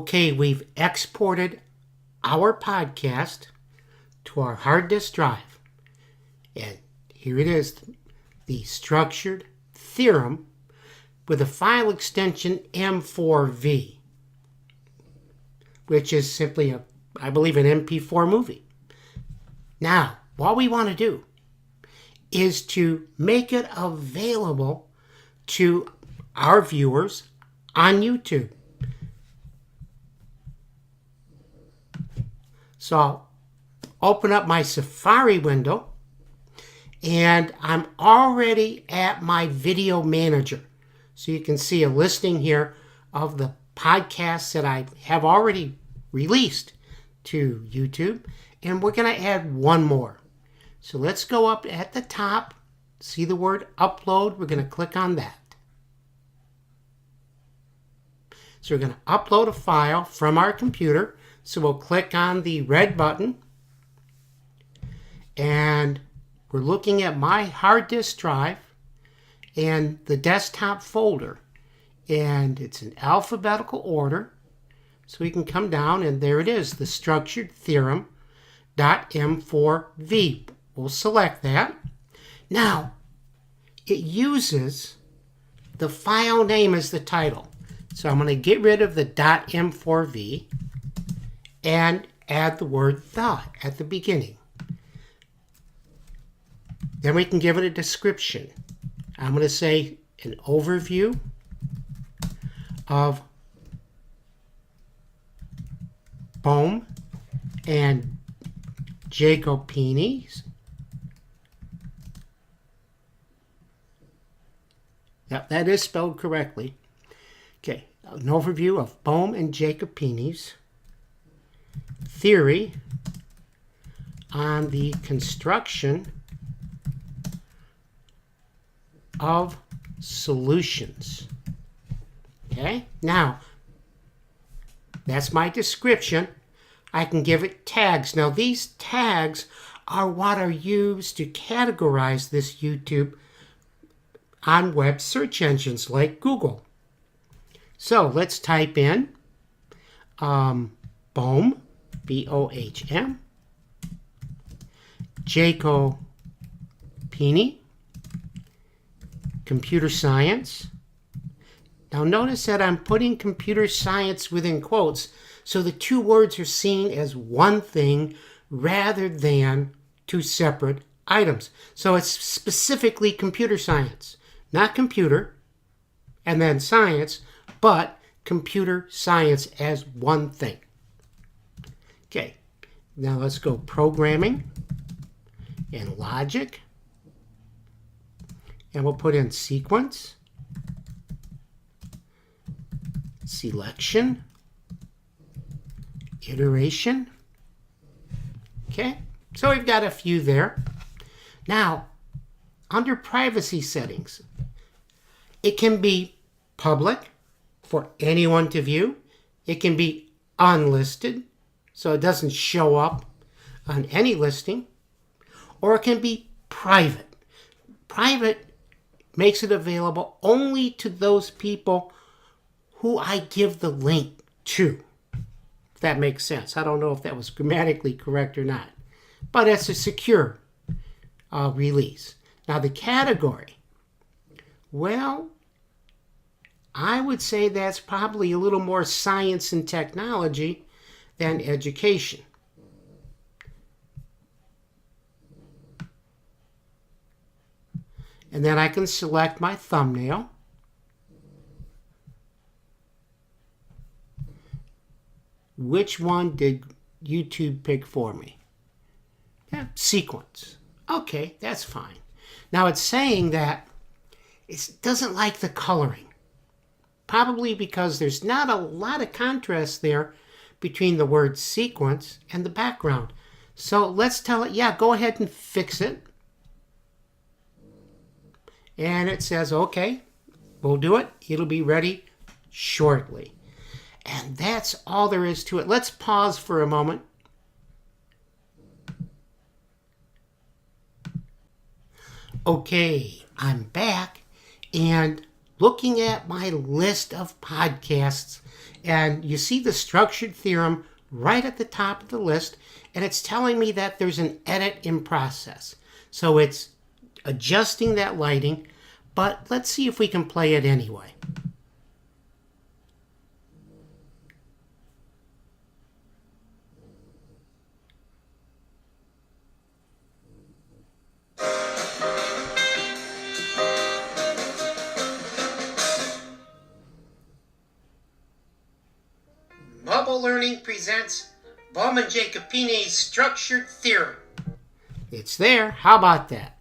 Okay, we've exported our podcast to our hard disk drive. And here it is, the structured theorem with a file extension M4V, which is simply, I believe, an MP4 movie. Now, what we want to do is to make it available to our viewers on YouTube. So I'll open up my Safari window, and I'm already at my video manager. So you can see a listing here of the podcasts that I have already released to YouTube, and we're going to add one more. So let's go up at the top, see the word upload. We're going to click on that. So we're going to upload a file from our computer. So we'll click on the red button, and we're looking at my hard disk drive and the desktop folder, and it's in alphabetical order. So we can come down, and there it is, the structured theorem.m4v. We'll select that. Now, it uses the file name as the title. So I'm going to get rid of the .m4v and add the word the at the beginning. Then we can give it a description. I'm going to say an overview of Bohm and Jacopini's. Yep, that is spelled correctly. Okay, an overview of Bohm and Jacopini's theory on the construction of solutions. Okay, now that's my description. I can give it tags. Now these tags are what are used to categorize this YouTube on web search engines like Google. So let's type in Bohm, B-O-H-M, Jacopini, computer science. Now notice that I'm putting computer science within quotes, so the two words are seen as one thing rather than two separate items. So it's specifically computer science, not computer and then science, but computer science as one thing. Okay, now let's go programming and logic, and we'll put in sequence, selection, iteration. Okay, so we've got a few there. Now, under privacy settings, it can be public for anyone to view. It can be unlisted, so it doesn't show up on any listing, or it can be private. Private makes it available only to those people who I give the link to. If that makes sense. I don't know if that was grammatically correct or not, but it's a secure release. Now the category, well, I would say that's probably a little more science and technology than education. And then I can select my thumbnail. Which one did YouTube pick for me? Yeah, sequence. Okay, that's fine. Now it's saying that it doesn't like the coloring. Probably because there's not a lot of contrast there between the word sequence and the background. So let's tell it, yeah, go ahead and fix it. And it says, okay, we'll do it. It'll be ready shortly. And that's all there is to it. Let's pause for a moment. Okay, I'm back, and looking at my list of podcasts, and you see the structured theorem right at the top of the list, and it's telling me that there's an edit in process. So it's adjusting that lighting, but let's see if we can play it anyway. Bubble Learning presents Bowman-Jacobine's structured theorem. It's there. How about that?